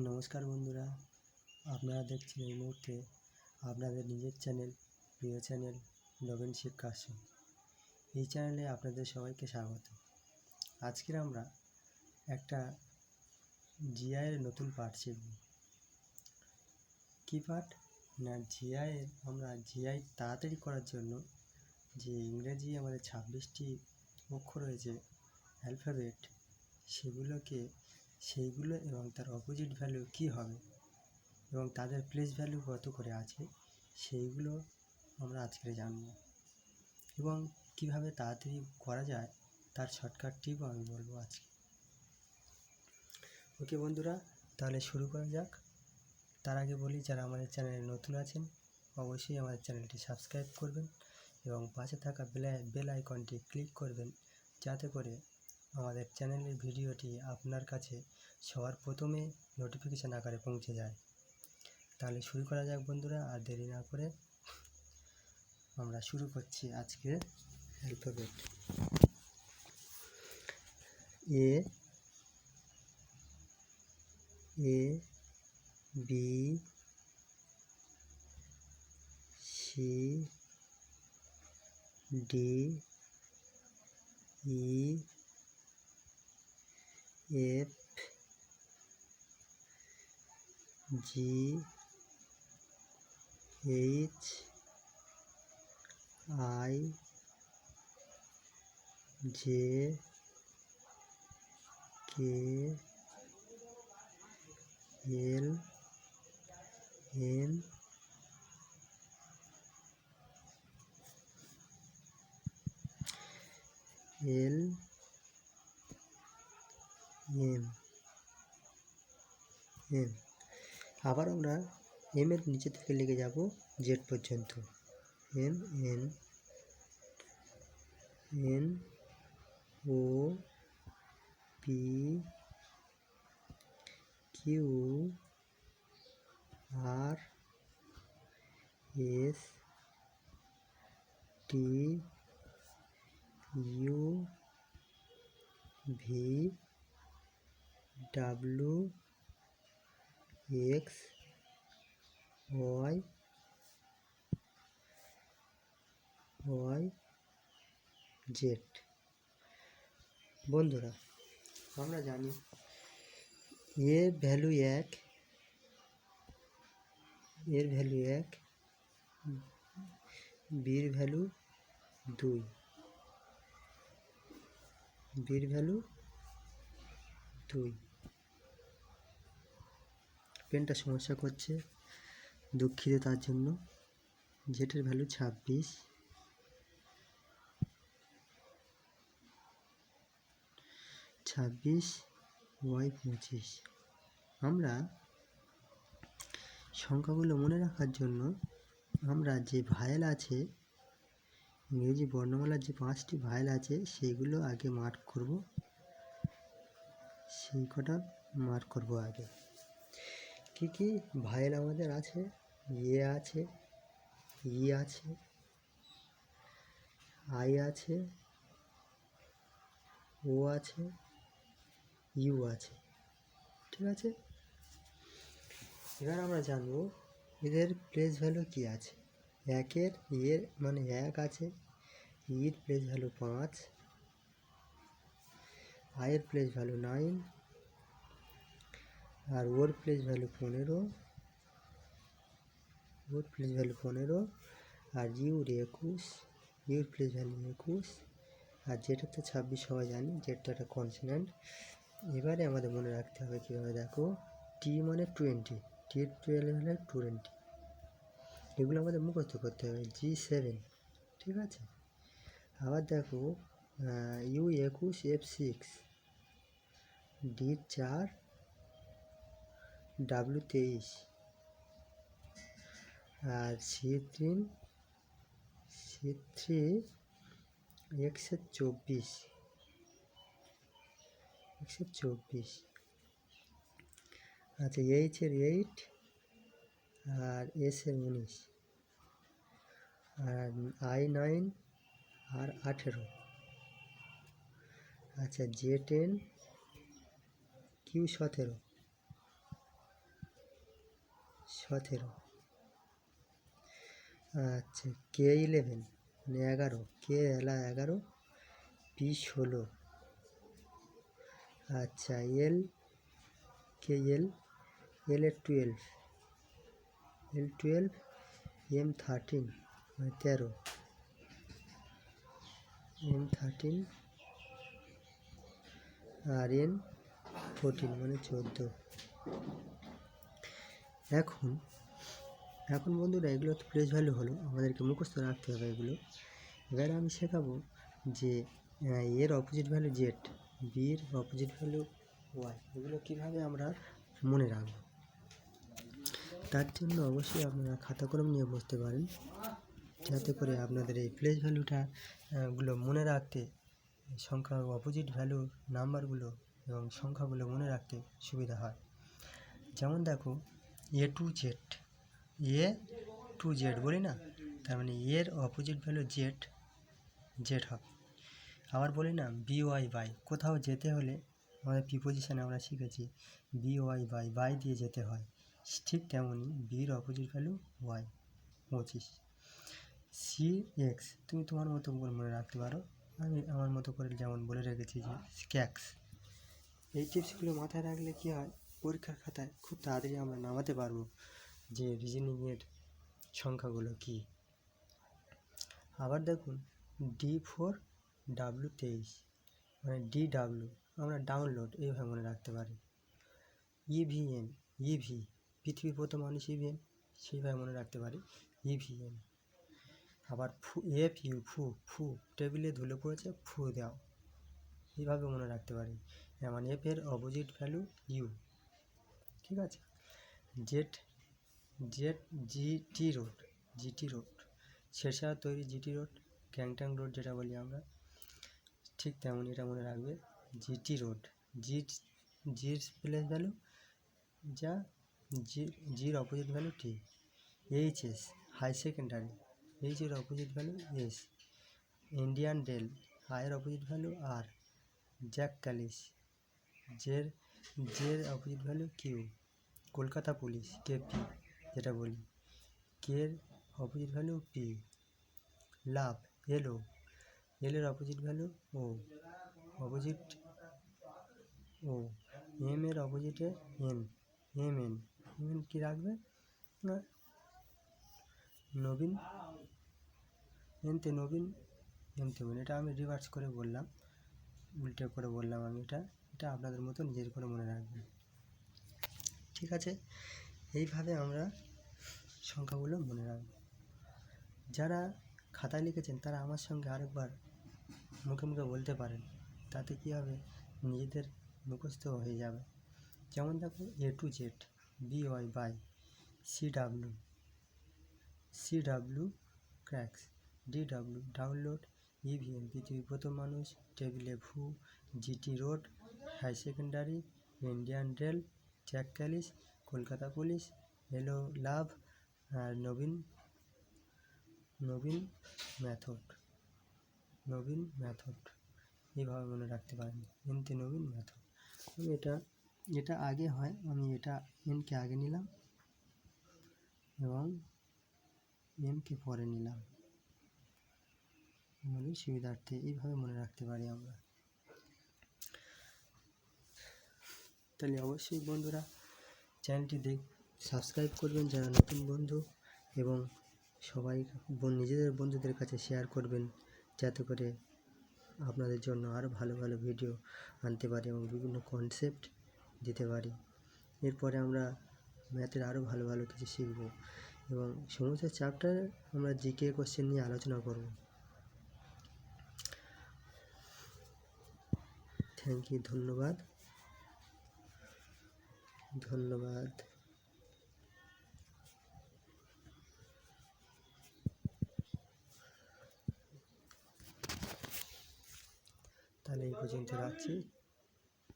নমস্কার বন্ধুরা, আপনারা দেখছেন এই মুহূর্তে আপনাদের নিজের চ্যানেল, প্রিয় চ্যানেল নবীন শিক্ষাশ্রম। এই চ্যানেলে আপনাদের সবাইকে স্বাগত। আজকের আমরা একটা জিআইয়ের নতুন পাঠ শিখব। কী পাঠ? না, আমরা জিআই তাড়াতাড়ি করার জন্য যে ইংরেজি আমাদের 26টি অক্ষর রয়েছে অ্যালফাবেট, সেইগুলো এবং তার অপোজিট ভ্যালু কী হবে এবং তাদের প্লেস ভ্যালু কত করে আছে সেইগুলো আমরা আজকে জানব, এবং কিভাবে তাড়াতাড়ি করা যায় তার শর্টকাট টিপও আমি বলবো আজকে। ওকে বন্ধুরা, তাহলে শুরু করা যাক। তার আগে বলি, যারা আমাদের চ্যানেলে নতুন আছেন অবশ্যই আমাদের চ্যানেলটি সাবস্ক্রাইব করবেন এবং পাশে থাকা বেল আইকনটি ক্লিক করবেন, যাতে করে আমাদের চ্যানেলের ভিডিওটি আপনার কাছে সবার প্রথমে নোটিফিকেশান আকারে পৌঁছে যায়। তাহলে শুরু করা যাক বন্ধুরা, আর দেরি না করে আমরা শুরু করছি আজকের alphabet. A B C D E F G H I J K L M L M M. আবার আমরা এম এর নিচে থেকে লিখে যাব জেড পর্যন্ত। M N N O P Q R S T U V W X Y Z. বন্ধুরা, আমরা জানি এর ভ্যালু 1, বির ভ্যালু 2, পেনটা সমস্যা করছে, দুঃখিত তার জন্য। জেটের ভ্যালু 26, ওয়াই 25। আমরা সংখ্যাগুলো মনে রাখার জন্য আমরা যে ভায়েল আছে, ইংরেজি বর্ণমালার যে 5টি ভায়েল আছে সেইগুলো আগে মার্ক করব, সেই কটা মার্ক করব আগে। কি কি ভায়েল আমাদের আছে? এ আছে, ই আছে, আই আছে, ও আছে, ইউ আছে। ঠিক আছে, এবার আমরা জানবো এদের প্লেস ভ্যালু কি আছে। এর মানে 1 আছে, ইর প্লেস ভ্যালু 5, আয়ের প্লেস ভ্যালু 9, আর ওর প্লেস ভ্যালু 15, আর ইউর প্লেস ভ্যালু 21, আর যেটা তো 26 সবাই জানি, যেটা একটা কনসোনেন্ট। এবারে আমাদের মনে রাখতে হবে কীভাবে, দেখো টি মানে 20, টির প্লেস ভ্যালু 20, এগুলো আমাদের মুখস্থ করতে হবে। G7, ঠিক আছে। আবার দেখো U21 F6, D4 W23, আর C3 X24, আচ্ছা H এর 8, আর S এর 19, আর I9 আর 18, আচ্ছা J10 Q17, 17। আচ্ছা, K11 মানে 11, K11, P16। আচ্ছা, L12, M13 মানে 13, M13 আর N14 মানে 14। এখন বন্ধুরা এগুলো তো প্লেস ভ্যালু হলো, আমাদেরকে মুখস্থ রাখতে হবে এগুলো। এবারে আমি শেখাবো যে এর অপোজিট ভ্যালু জেড, বির অপোজিট ভ্যালু ওয়াই, এগুলো কীভাবে আমরা মনে রাখবো। তার জন্য অবশ্যই আপনারা খাতা কলম নিয়ে বসতে পারেন, যাতে করে আপনাদের এই প্লেস ভ্যালুটা গুলো মনে রাখতে, সংখ্যার অপোজিট ভ্যালু নাম্বারগুলো এবং সংখ্যাগুলো মনে রাখতে সুবিধা হয়। যেমন দেখো A2Z, বলি না, তার মানে এর অপোজিট ভ্যালু জেড হবে। আবার বলি না BY, কোথাও যেতে হলে আমাদের প্রিপোজিশনে আমরা শিখেছি BY দিয়ে যেতে হয়, ঠিক তেমনই বির অপোজিট ভ্যালু ওয়াই, 25। CX তুমি তোমার মতো করে মনে রাখতে পারো, আমি আমার মতো করে যেমন বলে রেখেছি যে ক্যাক্স। এই টিপসগুলো মাথায় রাখলে কী হয়, পরীক্ষার খাতায় খুব তাড়াতাড়ি আমরা নামাতে পারবো যে রিজনিংয়ের সংখ্যাগুলো কী। আবার দেখুন D4W23 মানে DW, আমরা ডাউনলোড এইভাবে মনে রাখতে পারি। EVN, পৃথিবীর প্রথম মানুষ EVN, সেইভাবে মনে রাখতে পারি EVN। আবার ফু, টেবিলে ধুলো পড়েছে, ফু দাও, এইভাবে মনে রাখতে পারি। মানে এফ এর অপোজিট ভ্যালু ইউ, ঠিক আছে। জিটি রোড, শেরশাহ তৈরি জিটি রোড, গ্যাংটং রোড যেটা বলি আমরা, ঠিক তেমন এটা মনে রাখবে জিটি রোড। জির প্লেস ভ্যালু যা, জির opposite value T. HS high secondary, এইচের opposite value S. Indian rail, আয়ের opposite value R. Jack Kallis, জের opposite value Q. Kolkata police KP যেটা বলি, কের opposite value P. Love L O, এলের অপোজিট ভ্যালু ও, এম এর অপোজিটে এমএন কী রাখবে না নবীন, নবীন, এটা আমি রিভার্স করে বললাম, উল্টে করে বললাম আমি, এটা আপনাদের মতো নিজের করে মনে রাখবেন, ঠিক আছে। এইভাবে আমরা সংখ্যাগুলো মনে রাখব। যারা খাতায় লিখেছেন তারা আমার সঙ্গে আরেকবার মুখে মুখে বলতে পারেন, তাতে কী হবে, নিজেদের মুখস্থ হয়ে যাবে। যেমন দেখো A2Z, BY, CW cracks, DW download, EVN পৃথিবীর প্রথম মানুষ, টেবিলে ফু, GT road high secondary, Indian rail, Jack Kallis, Kolkata police, এলো লাভ, আর নবীন ম্যাথড, এইভাবে মনে রাখতে পারেন। নবীন ম্যাথড, এটা আগে হয়, আমি এটা এনকে আগে নিলাম এবং এমকে পরে নিলাম, আমাদের সুবিধার্থে এইভাবে মনে রাখতে পারি আমরা। তাহলে অবশ্যই বন্ধুরা চ্যানেলটি সাবস্ক্রাইব করবেন যারা নতুন বন্ধু, এবং সবাই নিজেদের বন্ধুদের কাছে শেয়ার করবেন, যাতে করে আপনাদের জন্য আরও ভালো ভালো ভিডিও আনতে পারি এবং বিভিন্ন কনসেপ্ট দিতে পারি। এরপরে আমরা ম্যাথের আরও ভালো ভালো কিছু শিখব এবং সমস্ত চ্যাপ্টারে আমরা জিকে কোশ্চেন নিয়ে আলোচনা করব। থ্যাংক ইউ, ধন্যবাদ। তাহলে এই পর্যন্ত রাখছি।